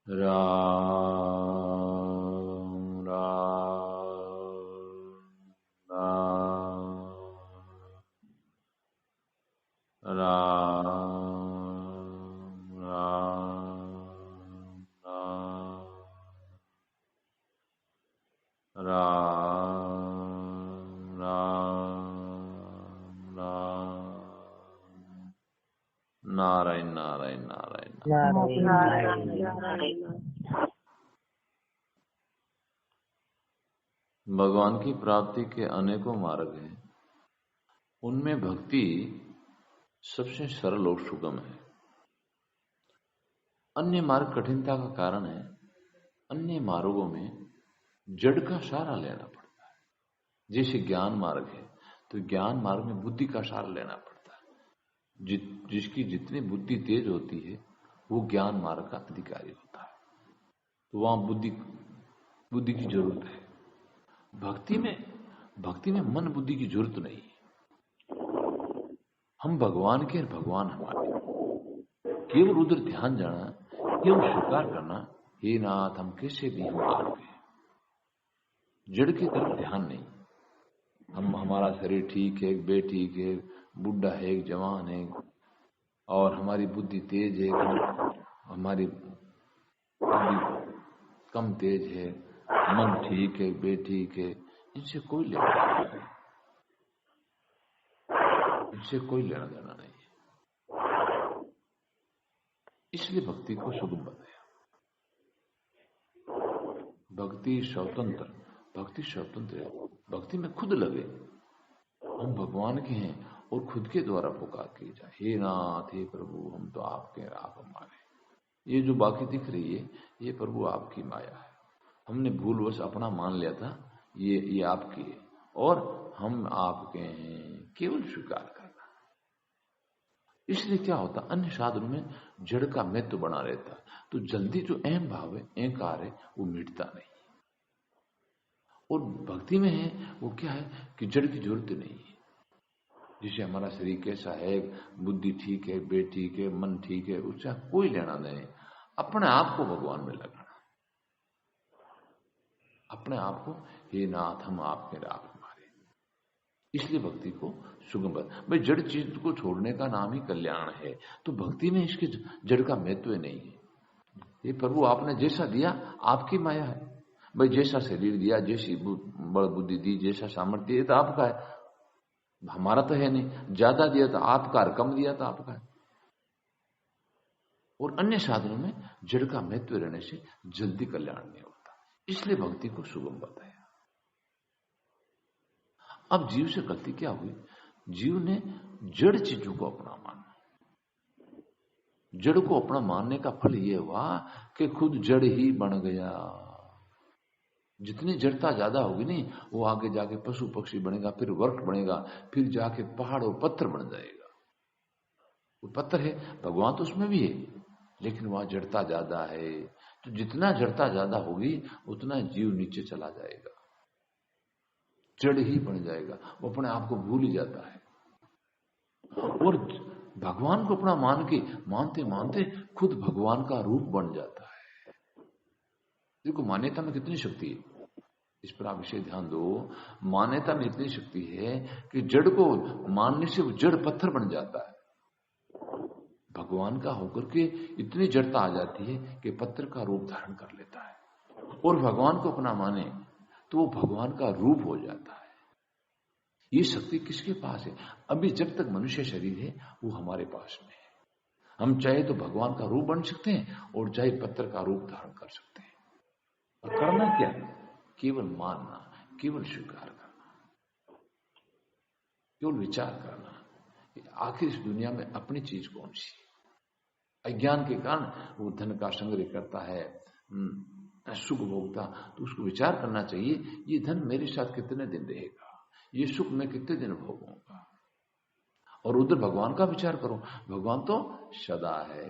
राम राम राम राम राम राम राम राम राम। नारायण नारायण नारायण नारायण। भगवान की प्राप्ति के अनेकों मार्ग हैं, उनमें भक्ति सबसे सरल और सुगम है। अन्य मार्ग कठिनता का कारण है। अन्य मार्गों में जड़ का सहारा लेना पड़ता है। जैसे ज्ञान मार्ग है तो ज्ञान मार्ग में बुद्धि का सहारा लेना पड़ता है। जिसकी जितनी बुद्धि तेज होती है वो ज्ञान मार्ग का अधिकारी होता है, तो वहां बुद्धि की जरूरत है। भक्ति में मन बुद्धि की जरूरत नहीं है। हम भगवान के और भगवान हमारे, केवल उधर ध्यान जाना, केवल स्वीकार करना, हे नाथ हम कैसे भी हम आपके, जड़ की तरफ ध्यान नहीं। हमारा शरीर ठीक है, बेठीक है, बुढ़ा है, जवान है, और हमारी बुद्धि तेज है, हमारी बुद्धि कम तेज है, मन ठीक है, बेठीक है, इनसे कोई लेना नहीं, इनसे कोई लेना देना नहीं है। इसलिए भक्ति को सुगम बनाया। भक्ति स्वतंत्र है। भक्ति में खुद लगे, हम भगवान के हैं और खुद के द्वारा पुकार की जाए, हे नाथ, हे प्रभु, हम तो आपके हैं, आप हमारे। ये जो बाकी दिख रही है ये प्रभु आपकी माया है। हमने भूलवश अपना मान लिया था, ये आपकी है और हम आपके हैं, केवल स्वीकार करना। इसलिए क्या होता, अन्य साधनों में जड़ का महत्व बना रहता, तो जल्दी जो अहम भाव है, अहंकार है, वो मिटता नहीं। और भक्ति में है वो क्या है कि जड़ की जरूरत नहीं है। जिसे हमारा शरीर कैसा है, बुद्धि ठीक है, बेठीक है, मन ठीक है, उससे कोई लेना नहीं। अपने आप को भगवान में लगाना, अपने आप को, हे नाथ हम आपके, आप हमारे। इसलिए भक्ति को सुगम भाई, जड़ चीज को छोड़ने का नाम ही कल्याण है। तो भक्ति में इसके जड़ का महत्व नहीं है। ये प्रभु आपने जैसा दिया आपकी माया है भाई, जैसा शरीर दिया, जैसी बड़ बुद्धि दी, जैसा सामर्थ्य दिया तो आपका है, हमारा तो है नहीं। ज्यादा दिया तो आपका, कम दिया तो आपका है। और अन्य साधनों में जड़ का महत्व रहने से जल्दी कल्याण नहीं होता, इसलिए भक्ति को सुगम बताया। अब जीव से गलती क्या हुई, जीव ने जड़ चीजों को अपना माना। जड़ को अपना मानने का फल यह हुआ कि खुद जड़ ही बन गया। जितनी जड़ता ज्यादा होगी नहीं, वो आगे जाके पशु पक्षी बनेगा, फिर वृक्ष बनेगा, फिर जाके पहाड़ और पत्थर बन जाएगा। वो पत्थर है, भगवान तो उसमें भी है, लेकिन वहां जड़ता ज्यादा है। तो जितना जड़ता ज्यादा होगी उतना जीव नीचे चला जाएगा, जड़ ही बन जाएगा, वो अपने आप को भूल ही जाता है। और भगवान को अपना मानते मानते खुद भगवान का रूप बन जाता है। देखो मान्यता में कितनी शक्ति है, इस पर आप विषय ध्यान दो। मान्यता में इतनी शक्ति है कि जड़ को मानने से वो जड़ पत्थर बन जाता है। भगवान का होकर के इतनी जड़ता आ जाती है कि पत्थर का रूप धारण कर लेता है। और भगवान को अपना माने तो वो भगवान का रूप हो जाता है। ये शक्ति किसके पास है? अभी जब तक मनुष्य शरीर है वो हमारे पास में है। हम चाहे तो भगवान का रूप बन सकते हैं और चाहे पत्थर का रूप धारण कर सकते हैं। और करना क्या? केवल मानना, केवल स्वीकार करना, केवल विचार करना। आखिर इस दुनिया में अपनी चीज कौन सी है? अज्ञान के कारण वो धन का संग्रह करता है, सुख भोगता, तो उसको विचार करना चाहिए ये धन मेरे साथ कितने दिन रहेगा, ये सुख मैं कितने दिन भोगूंगा। और उधर भगवान का विचार करो, भगवान तो सदा है,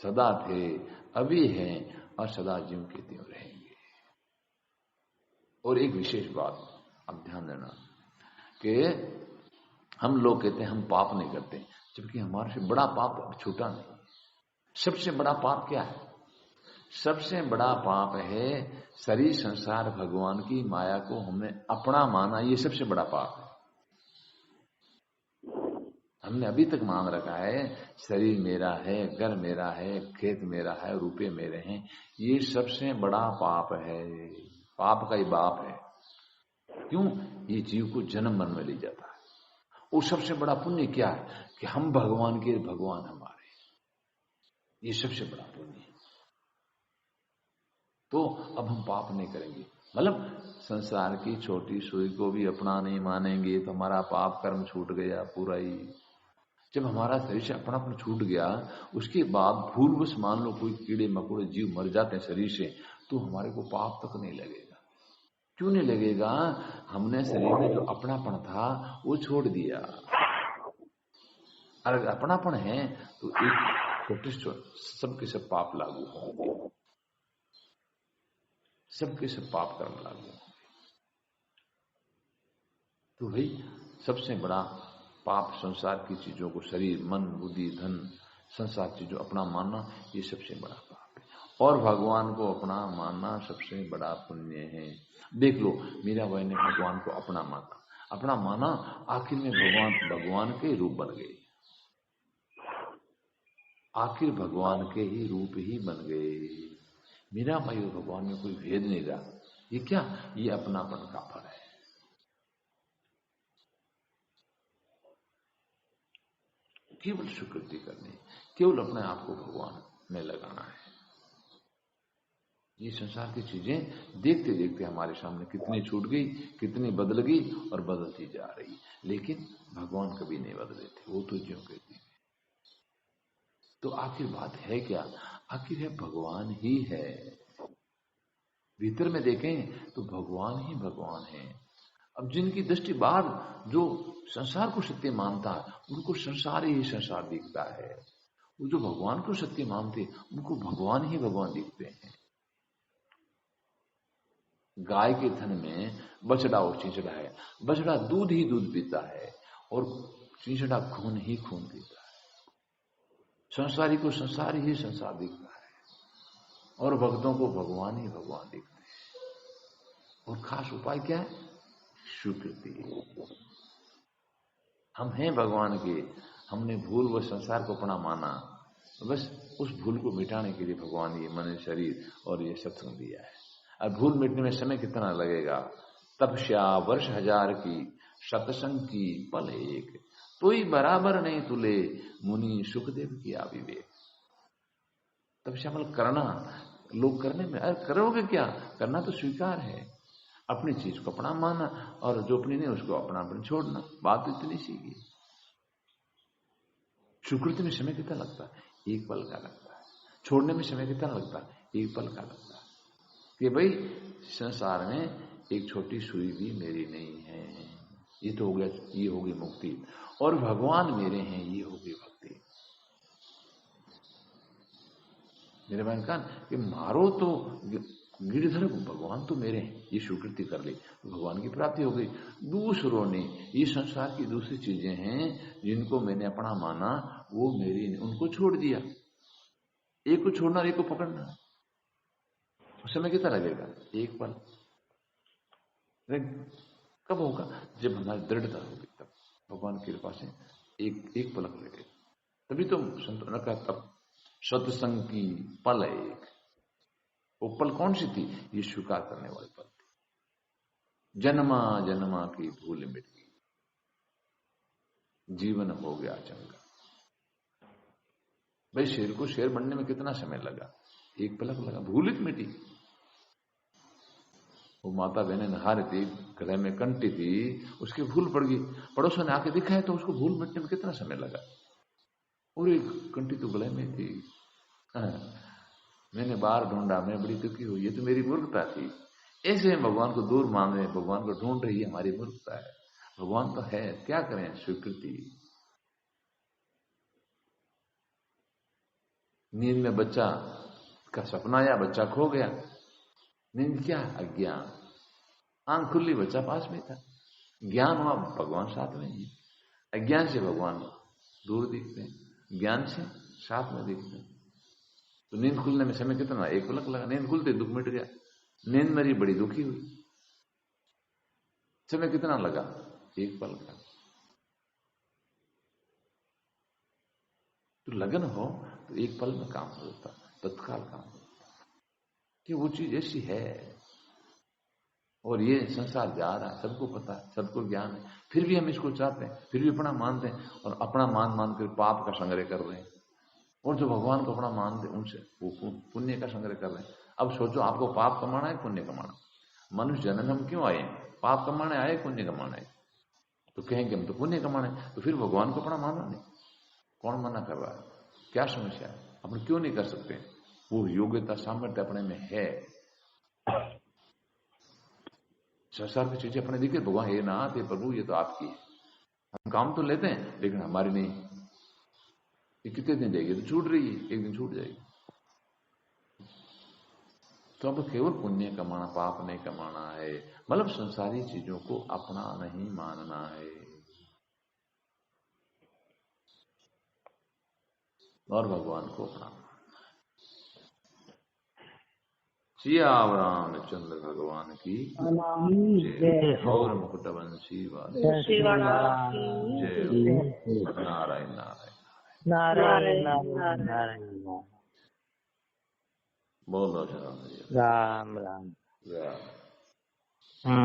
सदा थे, अभी हैं और सदा ज्यों के त्यों रहेंगे। और एक विशेष बात अब ध्यान देना कि हम लोग कहते हैं हम पाप नहीं करते, जबकि हमारे से बड़ा पाप छोटा नहीं। सबसे बड़ा पाप क्या है? सबसे बड़ा पाप है शरीर संसार भगवान की माया को हमने अपना माना, ये सबसे बड़ा पाप है। हमने अभी तक मान रखा है शरीर मेरा है, घर मेरा है, खेत मेरा है, रुपये मेरे हैं। ये सबसे बड़ा पाप है, पाप का ही बाप है। क्यों? ये जीव को जन्म मरण में ले जाता है। और सबसे बड़ा पुण्य क्या है कि हम भगवान के, भगवान हमारे, ये सबसे बड़ा पुण्य है। तो अब हम पाप नहीं करेंगे, मतलब संसार की छोटी सुई को भी अपना नहीं मानेंगे तो हमारा पाप कर्म छूट गया पूरा ही। जब हमारा शरीर से अपनापन छूट गया, उसके बाद भूलवश मान लो कोई कीड़े मकोड़े जीव मर जाते हैं शरीर से, तो हमारे को पाप तक नहीं लगेगा। क्यों नहीं लगेगा? हमने शरीर में जो अपनापन था वो छोड़ दिया। अगर अपनापन है तो एक छोटे सबके सब पाप लागू होंगे, सबके सब पाप कर्म लागू होंगे। तो भाई सबसे बड़ा पाप संसार की चीजों को, शरीर मन बुद्धि धन संसार चीजों अपना मानना, ये सबसे बड़ा पाप है। और भगवान को अपना मानना सबसे बड़ा पुण्य है। देख लो मीराबाई ने भगवान को अपना माना, आखिर में भगवान के रूप बन गए, आखिर भगवान के ही रूप ही बन गए। मीराबाई और भगवान में कोई भेद नहीं रहा। ये क्या? ये अपनापन का फल है। केवल स्वीकृति करनी, केवल अपने आप को भगवान में लगाना है। ये संसार की चीजें देखते देखते हमारे सामने कितनी छूट गई, कितनी बदल गई और बदलती जा रही, लेकिन भगवान कभी नहीं बदले थे, वो तो ज्यों के थे। तो आखिर बात है क्या? आखिर है भगवान ही है। भीतर में देखें तो भगवान ही भगवान है। अब जिनकी दृष्टि बाहर जो संसार को सत्य मानता है, उनको संसार ही संसार दिखता है। वो जो भगवान को सत्य मानते, उनको भगवान ही भगवान दिखते हैं। गाय के थन में बछड़ा और चिंचड़ा है, बछड़ा दूध ही दूध पीता है और चिंचड़ा खून ही खून पीता है। संसारी को संसार ही संसार दिखता है और भक्तों को भगवान ही भगवान दिखते हैं। और खास उपाय क्या है? स्वीकृति। हम हैं भगवान के, हमने भूल व संसार को अपना माना, बस उस भूल को मिटाने के लिए भगवान ये मन शरीर और ये सत्संग दिया है। अब भूल मिटने में समय कितना लगेगा? तपस्या वर्ष 1000 की, सत्संग की पल एक, तो ही बराबर नहीं तुले, मुनि सुखदेव किया विवेक। तपस्या मतलब करना, लोग करने में, अरे करोगे क्या? करना तो स्वीकार है, अपनी चीज को अपना माना और जो अपनी नहीं उसको अपना अपन छोड़ना, बात तो इतनी सीखी। स्वीकृति में समय कितना लगता है? एक पल का लगता है। छोड़ने में समय कितना लगता है? एक पल का लगता है कि भाई संसार में एक छोटी सुई भी मेरी नहीं है, ये तो हो गया, ये होगी मुक्ति, और भगवान मेरे हैं, ये होगी भक्ति। मेरे बहन कहा कि मारो तो गिरधर, भगवान तो मेरे हैं, ये स्वीकृति कर ली तो भगवान की प्राप्ति हो गई। दूसरों ने, ये संसार की दूसरी चीजें हैं जिनको मैंने अपना माना, वो मेरी नहीं, उनको छोड़ दिया। एक को छोड़ना और एक को पकड़ना, उस समय कितना लगेगा? एक पल। कब होगा? जब हमारी दृढ़ता होगी, तब भगवान की कृपा से एक पलक लगेगा। तभी तो संत ने कहा तब सत्संग की पल एक। वो पल कौन सी थी? ये स्वीकार करने वाली पल थी। जन्मा जन्मा की भूल मिट गई, जीवन हो गया चंगा। भाई शेर को शेर बनने में कितना समय लगा? एक पलक लगा, भूल मिटी। वो माता बहने नहा रही थी, गले में कंटी थी, उसकी भूल पड़ गई। पड़ोसों ने आके दिखाया तो उसको भूल मिटने में कितना समय लगा? और एक कंटी तो गले में थी। मैंने बाहर ढूंढा, मैं बड़ी दुखी हुई, ये तो मेरी मूर्खता थी। ऐसे भगवान को दूर मान रहे, भगवान को ढूंढ रही है, हमारी मूर्खता है। भगवान तो है, क्या करें? स्वीकृति। नींद में बच्चा का सपना आया, बच्चा खो गया। नींद क्या? अज्ञान। आंख खुली, बच्चा पास में था। ज्ञान हुआ, भगवान साथ में ही। अज्ञान से भगवान दूर दिखते हैं, ज्ञान से साथ में दिखते हैं। तो नींद खुलने में समय कितना, 1 पलक लगा, नींद खुलते दुख मिट गया। नींद मेरी बड़ी दुखी हुई, समय कितना लगा, 1 पल का। तो लगन हो तो 1 पल में काम हो जाता, तत्काल काम हो जाता, कि वो चीज ऐसी है। और ये संसार जा रहा है, सबको पता है, सबको ज्ञान है, फिर भी हम इसको चाहते हैं, फिर भी अपना मानते हैं, और अपना मान कर पाप का संग्रह कर रहे हैं। और जो भगवान को अपना मानते हैं उनसे वो पुण्य का संग्रह कर रहे हैं। अब सोचो, आपको पाप कमाना है पुण्य कमाना, मनुष्य जन्म हम क्यों आए, पाप कमाने आए पुण्य कमाना है? तो कहेंगे हम तो पुण्य कमाने, तो फिर भगवान को अपना माना नहीं, कौन मना कर रहा है, क्या समस्या है, अपन क्यों नहीं कर सकते? वो योग्यता सामर्थ्य अपने में है। संसार की चीजें अपने दिखे, भगवान ये ना आते, प्रभु ये तो आपकी है, हम काम तो लेते हैं लेकिन हमारी नहीं। ये कितने दिन जाएगी, तो छूट रही है, एक दिन छूट जाएगी। तो अब केवल पुण्य कमाना, पाप नहीं कमाना है, मतलब संसारी चीजों को अपना नहीं मानना है। और भगवान को अपना। सियावर रामचंद्र भगवान की जय। और मुकुटवंशी वाले जय। नारायण नारायण नारायण नारायण। बोलो राम राम।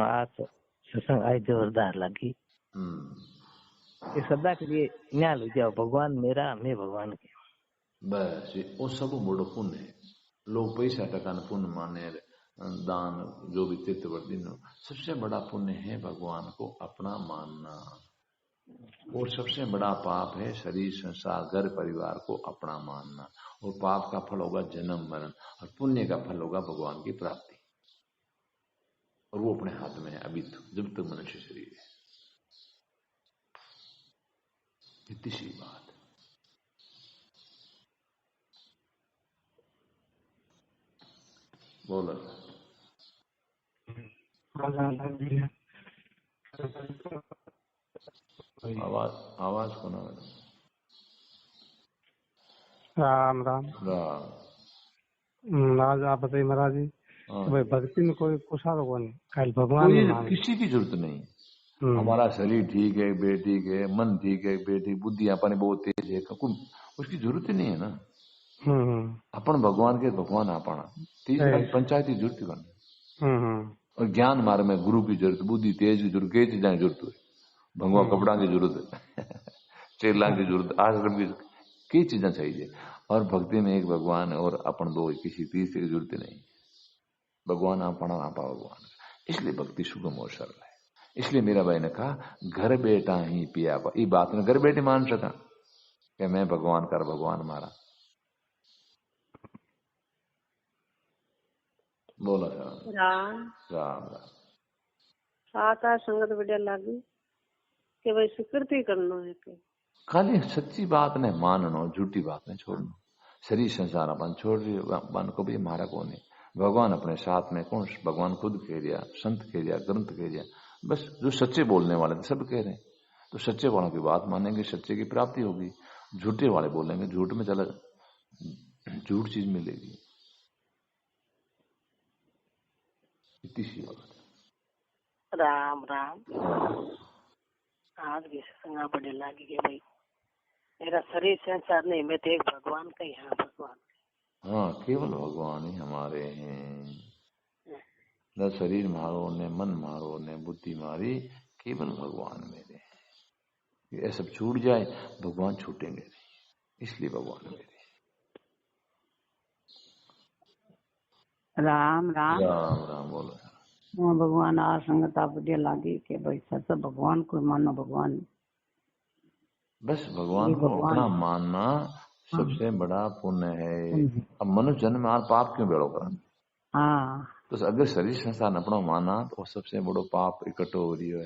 आज सत्संग आज जोरदार लगी। ये सदा के लिए न्याल हो जाओ, भगवान मेरा, मैं भगवान के। बस वो सब बड़ो पुण्य है। लोग पैसा टका पुण्य माने, दान जो भी तीर्थवर्ती, सबसे बड़ा पुण्य है भगवान को अपना मानना। और सबसे बड़ा पाप है शरीर, संसार, घर परिवार को अपना मानना। और पाप का फल होगा जन्म मरण, और पुण्य का फल होगा भगवान की प्राप्ति। और वो अपने हाथ में है अभी तो, जब तक मनुष्य शरीर है। इतनी सी बात। बोलो। आवाज को ना। राम राम। महाराज आप बताइए महाराज जी, भाई भक्ति में कोई कुशाल को नहीं, कल भगवान किसी की जरूरत नहीं। हमारा शरीर ठीक है, बेठीक है, मन ठीक है, बेठीक, बुद्धि अपने बहुत तेज है, उसकी जरूरत ही नहीं है ना। अपन भगवान के भगवान अपना तीसरा पंचायत की जरूरत करनी। और ज्ञान मार्ग में गुरु की जरूरत, बुद्धि तेज की जरूरत, कई चीजें की जरूरत है, भगवान कपड़ा की जरूरत है, चेला की जरूरत, आश्रम की, कई चीजें चाहिए। और भक्ति में एक भगवान और अपन दो, किसी तीसरे की जरूरत नहीं। भगवान अपना आपा भगवान, इसलिए भक्ति सुगम और सरल है। इसलिए मेरा भाई ने कहा घर बेटा ही पिया, ये बात में घर बेटे मान सका कि मैं भगवान कर, भगवान मारा। बोला राम राम। साथ संगत बढ़िया लागी कि भाई स्वीकृति करना है के खाली सच्ची बात ने माननो, झूठी बात ने छोड़ना। शरीर संसार अपन छोड़ रही मन को भी हमारा कौन है, भगवान अपने साथ में। कौन? भगवान खुद कह दिया, संत कह दिया, ग्रंथ कह दिया। बस जो सच्चे बोलने वाले थे सब कह रहे हैं, तो सच्चे वालों की बात मानेंगे, सच्चे की प्राप्ति होगी। झूठे वाले बोलेंगे, झूठ में चला, झूठ चीज मिलेगी। इतनी सी बात। राम राम। आज भी संगा बड़े लागी के भाई मेरा शरीर संसार नहीं, मैं तो एक भगवान का ही। हाँ भगवान, हाँ केवल भगवान ही हमारे हैं। न शरीर मारो, ने मन मारो, ने बुद्धि मारी, केवल भगवान मेरे हैं। ये सब छूट जाए, भगवान छूटेंगे नहीं, इसलिए भगवान मेरे। राम राम। राम राम। बोलो। भगवान आ संगत आप बढ़िया लागी के भाई सच भगवान को मानो, भगवान बस भगवान को अपना मानना सबसे बड़ा पुण्य है। अब मनुष्य जन्म में पाप क्यों बेड़ो करा? हाँ, तो अगर शरीर संसार अपना माना तो सबसे बड़ो पाप इकट्ठो हो रही है।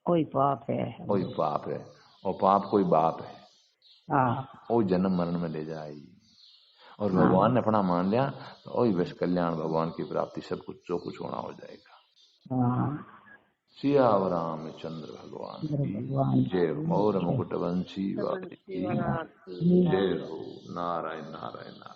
कोई पाप है, कोई पाप है, और पाप कोई बाप है। हाँ, वो जन्म मरण में ले जाएगी। और भगवान ने अपना मान लिया तो वही बस कल्याण, भगवान की प्राप्ति, सब कुछ जो कुछ होना हो जाएगा। सियावर रामचंद्र भगवान की जय हो। मोर मुकुट वंशी वाली जय हो। नारायण नारायण नारायण।